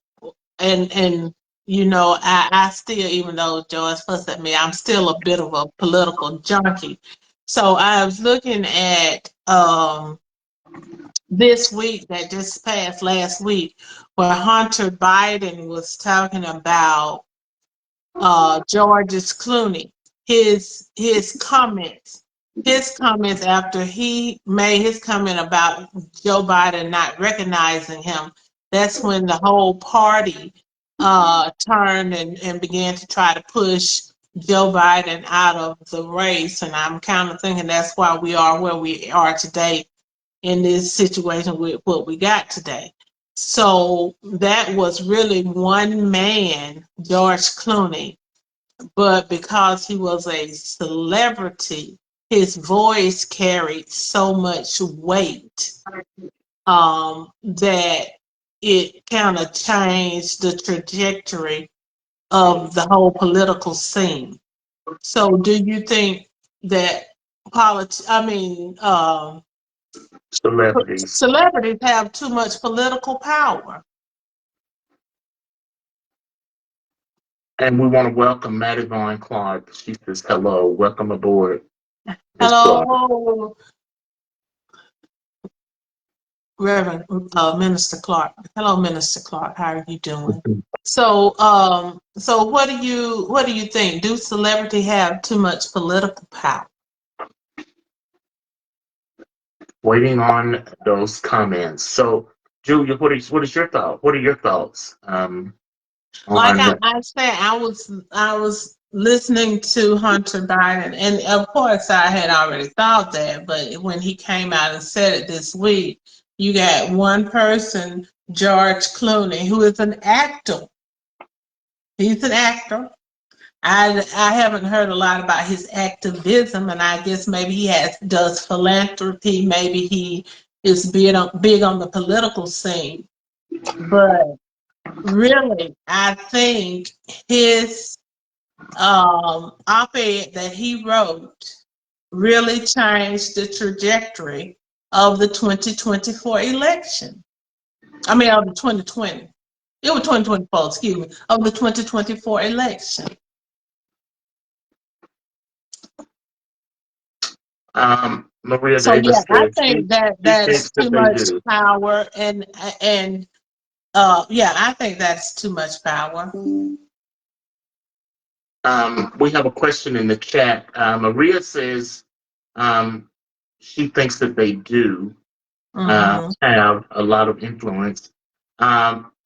and I still, even though Joyce fussed at me, I'm still a bit of a political junkie. So I was looking at this week that just passed last week, where Hunter Biden was talking about George's Clooney, his comments, after he made his comment about Joe Biden not recognizing him. That's when the whole party turned and began to try to push Joe Biden out of the race. And I'm kind of thinking that's why we are where we are today in this situation with what we got today. So that was really one man, George Clooney, but because he was a celebrity, his voice carried so much weight that it kind of changed the trajectory of the whole political scene. So, do you think that Celebrities. celebrities have too much political power? And we want to welcome Maddie Vaughn Clark. She says hello. Welcome aboard, Ms. Clark. Hello, Reverend Minister Clark. Hello, Minister Clark. How are you doing? So, what do you think? Do celebrity have too much political power? Waiting on those comments. So, Julia, what is your thought? What are your thoughts Like I, on? I said, I was listening to Hunter Biden, and of course I had already thought that, but when he came out and said it this week, you got one person, George Clooney, who is an actor. He's an actor. I haven't heard a lot about his activism, and I guess maybe he does philanthropy. Maybe he is big on the political scene. But really, I think his op-ed that he wrote really changed the trajectory of the 2024 election. I mean, of the 2020. It was 2024, excuse me, of the 2024 election. Maria So yeah, Davis I says think that she that's thinks too that they much do. power, and yeah, I think that's too much power. We have a question in the chat. Maria says um, she thinks that they do Hmm. have a lot of influence.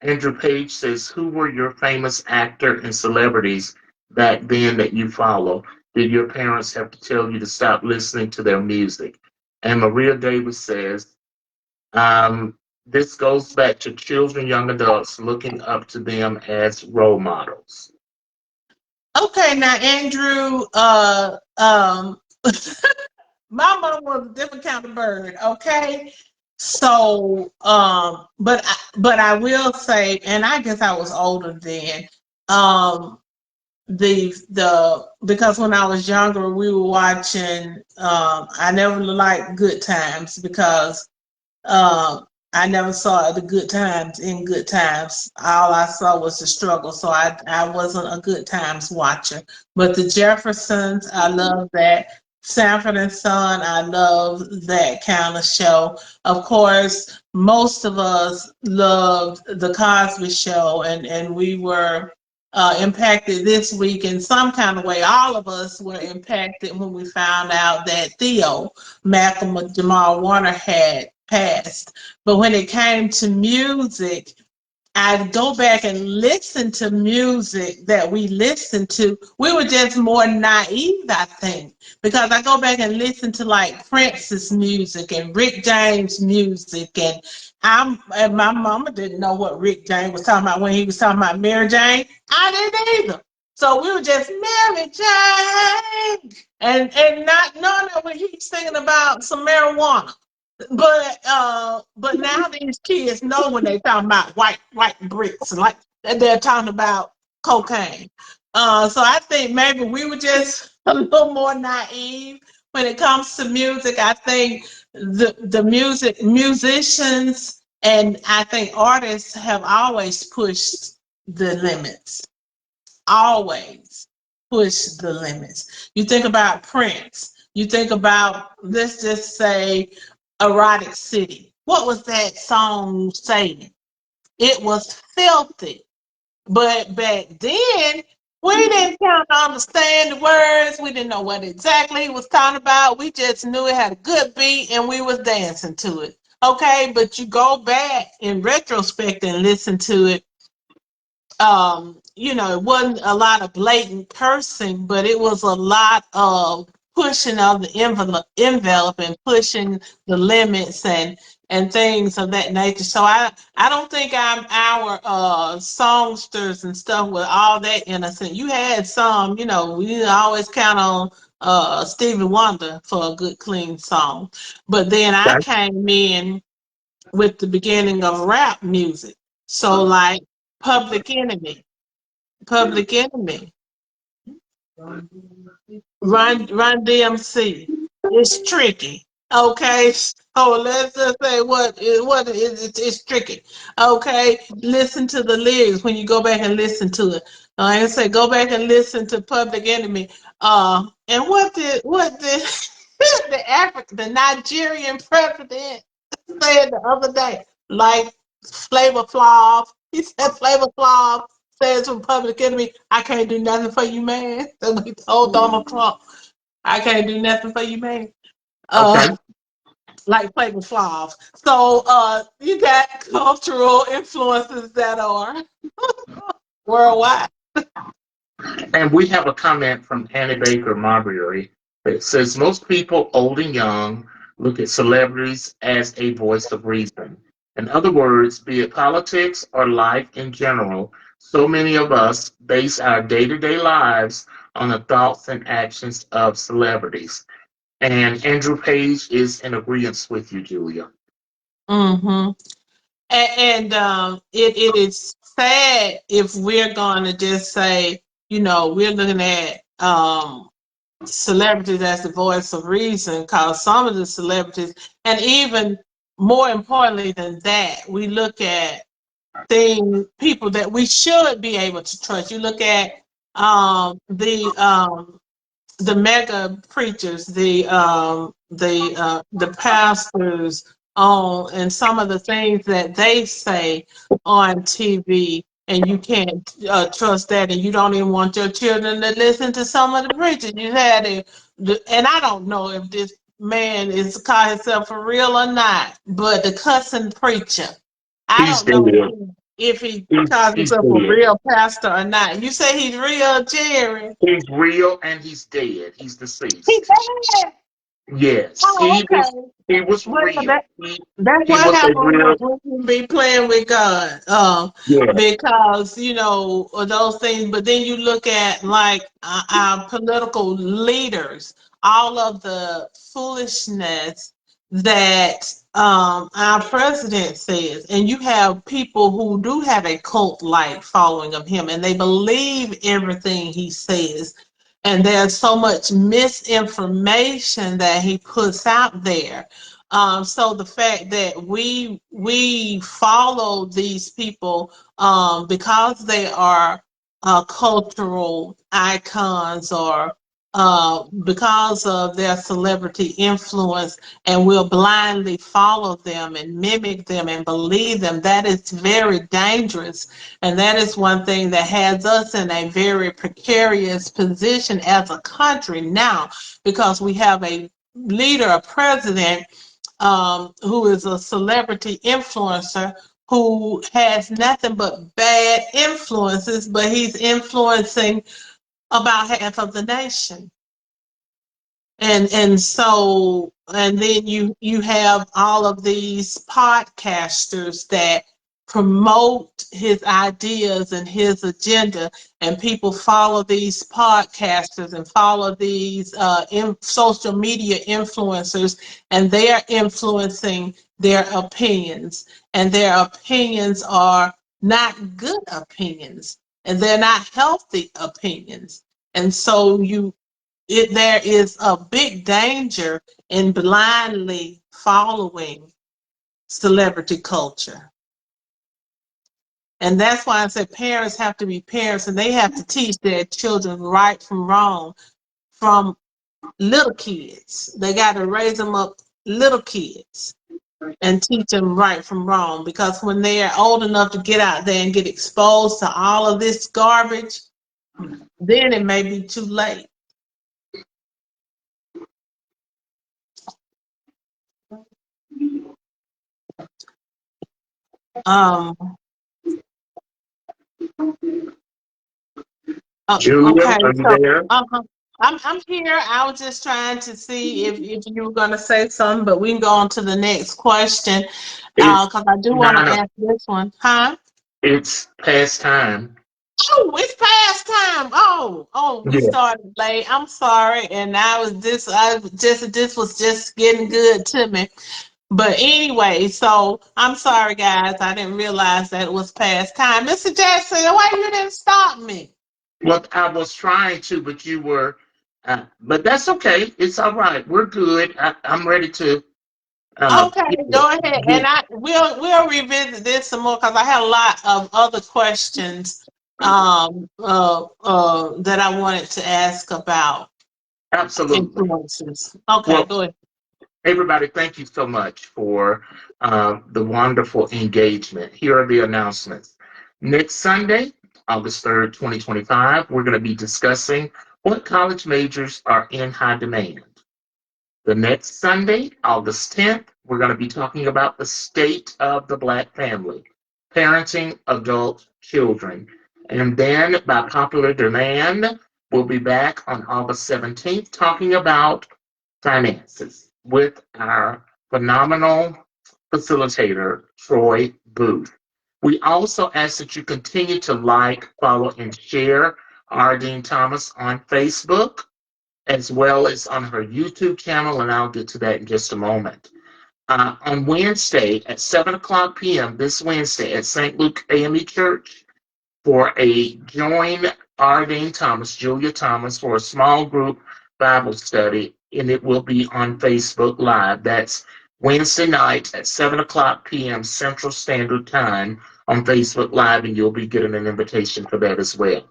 Andrew Page says, "Who were your famous actor and celebrities back then that you follow? Did your parents have to tell you to stop listening to their music?" And Maria Davis says, "This goes back to children, young adults looking up to them as role models." Okay, now Andrew, my mom was a different kind of bird. Okay, so but I will say, and I guess I was older then. Um, the because when I was younger, we were watching. I never liked Good Times because uh, I never saw the good times in Good Times. All I saw was the struggle, so I wasn't a Good Times watcher. But the Jeffersons, I love that. Sanford and Son, I love that kind of show. Of course, most of us loved the Cosby Show, and we were impacted this week in some kind of way. All of us were impacted when we found out that Theo Malcolm Jamal Warner had passed. But when it came to music, I'd go back and listen to music that we listened to. We were just more naive, I think, because I go back and listen to like Prince's music and Rick James music, and my mama didn't know what Rick James was talking about when he was talking about Mary Jane. I didn't either. So we were just Mary Jane, and not knowing that when he's singing about some marijuana. But now these kids know when they talking about white bricks, like they're talking about cocaine. So I think maybe we were just a little more naive when it comes to music. I think the musicians and I think artists have always pushed the limits. Always push the limits. You think about Prince. You think about, let's just say, Erotic City. What was that song saying? It was filthy. But back then, we didn't kind of understand the words. We didn't know what exactly he was talking about. We just knew it had a good beat and we was dancing to it. Okay, but you go back in retrospect and listen to it, it wasn't a lot of blatant cursing, but it was a lot of pushing of the envelope and pushing the limits and things of that nature. So I don't think our songsters and stuff were all that innocent. You had some, we always count on Stevie Wonder for a good clean song. But then I That, came in with the beginning of rap music. So like Public Enemy. Public Enemy, Run DMC. It's tricky. Okay, so let's just say it's tricky. Okay, listen to the lyrics when you go back and listen to it. Like I say, go back and listen to Public Enemy. And what did the Nigerian president said the other day? Like Flavor Flav, he said Flavor Flav says from Public Enemy, I can't do nothing for you, man. So he told Donald Trump, I can't do nothing for you, man. Uh, okay. like Flavor Flav. So you got cultural influences that are worldwide. And we have a comment from Annie Baker Marbury that says most people, old and young, look at celebrities as a voice of reason. In other words, be it politics or life in general, so many of us base our day to day lives on the thoughts and actions of celebrities. And Andrew Page is in agreement with you, Julia. Mm-hmm. And it is sad if we're going to just say, we're looking at celebrities as the voice of reason, because some of the celebrities, and even more importantly than that, we look at people that we should be able to trust. You look at the mega preachers, the pastors on, and some of the things that they say on TV, and you can't trust that, and you don't even want your children to listen to some of the preachers. You had and I don't know if this man is call himself for real or not, but the cussing preacher. I He's don't dead. know if he calls He's himself a dead. real pastor or not. You say he's real, Jerry? He's real and he's dead. He's He deceased. bad. Yes, Oh, okay. he was Well, real. that's He what was a happens real, when you be playing with God. yeah. Because of those things. But then you look at like our political leaders, all of the foolishness that our president says, and you have people who do have a cult-like following of him, and they believe everything he says. And there's so much misinformation that he puts out there. So the fact that we follow these people because they are cultural icons, or because of their celebrity influence, and we'll blindly follow them and mimic them and believe them, that is very dangerous. And that is one thing that has us in a very precarious position as a country now, because we have a leader, a president, who is a celebrity influencer, who has nothing but bad influences, but he's influencing about half of the nation. And then you have all of these podcasters that promote his ideas and his agenda, and people follow these podcasters and follow these social media influencers, and they are influencing their opinions, and their opinions are not good opinions, and they're not healthy opinions. And so there is a big danger in blindly following celebrity culture. And that's why I said parents have to be parents, and they have to teach their children right from wrong from little kids. They got to raise them up little kids and teach them right from wrong, because when they are old enough to get out there and get exposed to all of this garbage, then it may be too late. Julia, Okay, are you so there? I'm here. I was just trying to see if you were going to say something, but we can go on to the next question, It's because I do want to 9. ask this one. Huh? It's past time. Oh, it's past time. We Yeah. started late. I'm sorry, and this was just getting good to me. But anyway, so I'm sorry, guys. I didn't realize that it was past time. Mr. Jackson, why you didn't stop me? Well, I was trying to, but you were. But that's okay. It's all right. We're good. I'm ready to. Okay, go ahead, and Get, we'll revisit this some more, because I had a lot of other questions that I wanted to ask about absolutely. influences. Okay, Well, go ahead. everybody, thank you so much for the wonderful engagement. Here are the announcements. Next Sunday, August 3rd, 2025, we're going to be discussing what college majors are in high demand. The next Sunday, August 10th, we're going to be talking about the state of the Black family, parenting adult children. And then, by popular demand, we'll be back on August 17th talking about finances with our phenomenal facilitator, Troy Booth. We also ask that you continue to like, follow, and share Ardeen Thomas on Facebook, as well as on her YouTube channel, and I'll get to that in just a moment. On Wednesday at 7 o'clock p.m., this Wednesday at St. Luke AME Church, for a join Ardeen Thomas, Julia Thomas, for a small group Bible study, and it will be on Facebook Live. That's Wednesday night at 7 o'clock p.m. Central Standard Time on Facebook Live, and you'll be getting an invitation for that as well.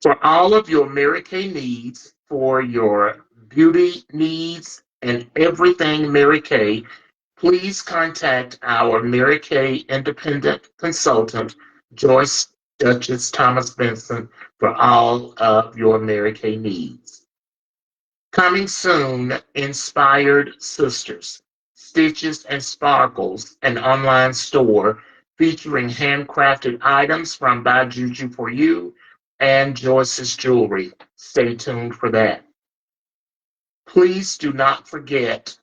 For all of your Mary Kay needs, for your beauty needs, and everything Mary Kay, please contact our Mary Kay independent consultant, Joyce Duchess Thomas Benson, for all of your Mary Kay needs. Coming soon, Inspired Sisters, Stitches and Sparkles, an online store featuring handcrafted items from By Juju for You and Joyce's Jewelry. Stay tuned for that. Please do not forget,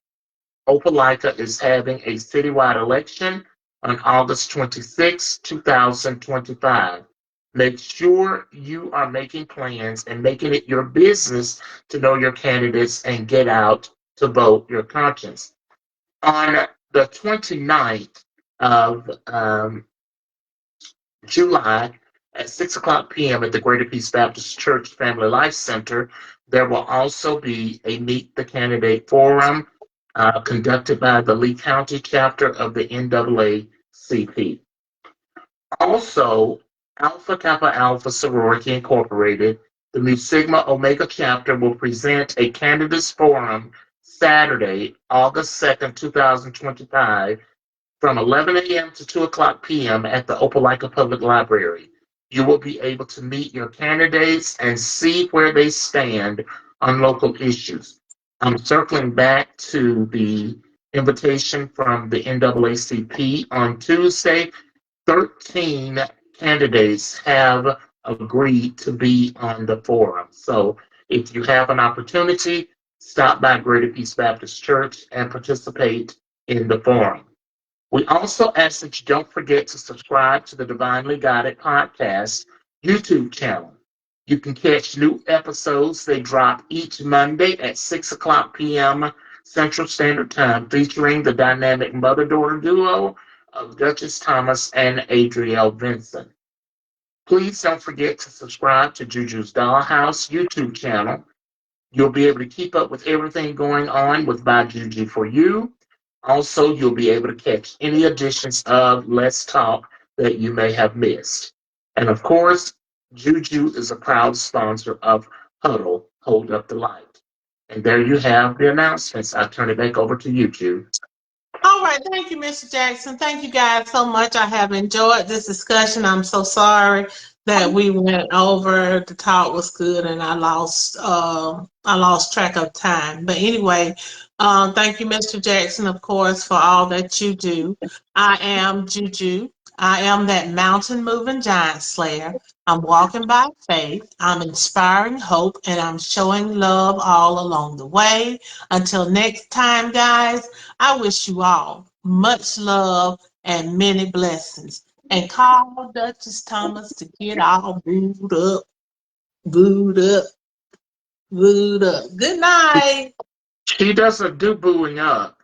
Opelika is having a citywide election on August 26, 2025. Make sure you are making plans and making it your business to know your candidates and get out to vote your conscience. On the 29th of July at 6 o'clock p.m. at the Greater Peace Baptist Church Family Life Center, there will also be a Meet the Candidate Forum conducted by the Lee County chapter of the NAACP. Also, Alpha Kappa Alpha Sorority Incorporated, the Mu Sigma Omega chapter, will present a candidates forum Saturday, August 2nd, 2025, from 11 a.m. to 2 o'clock p.m. at the Opelika Public Library. You will be able to meet your candidates and see where they stand on local issues. I'm circling back to the invitation from the NAACP on Tuesday. 13 candidates have agreed to be on the forum. So if you have an opportunity, stop by Greater Peace Baptist Church and participate in the forum. We also ask that you don't forget to subscribe to the Divinely Guided Podcast YouTube channel. You can catch new episodes. They drop each Monday at 6 o'clock p.m. Central Standard Time, featuring the dynamic mother-daughter duo of Duchess Thomas and Adrielle Vincent. Please don't forget to subscribe to Juju's Dollhouse YouTube channel. You'll be able to keep up with everything going on with By Juju for you. Also, you'll be able to catch any editions of Let's Talk that you may have missed. And of course, Juju is a proud sponsor of Huddle, Hold Up the Light. And there you have the announcements. I turn it back over to you, Ju. All right, thank you, Mr. Jackson. Thank you guys so much. I have enjoyed this discussion. I'm so sorry that we went over. The talk was good, and I lost track of time. But anyway, thank you, Mr. Jackson, of course, for all that you do. I am Juju. I am that mountain moving giant slayer. I'm walking by faith. I'm inspiring hope, and I'm showing love all along the way. Until next time, guys. I wish you all much love and many blessings. And call Duchess Thomas to get all booed up, booed up, booed up. Good night. She doesn't do booing up.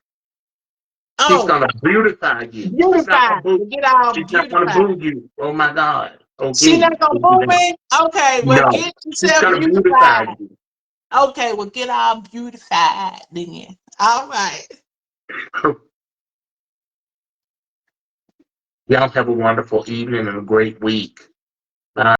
She's Oh, gonna beautify you. She's not gonna beautified. boo. Get all She's not gonna beautified. boo you. Oh my God. She Okay. not gonna boo me? Okay, well No, get she's yourself gonna beautify beautified. you. Okay, well get all beautified then. All right. Y'all have a wonderful evening and a great week.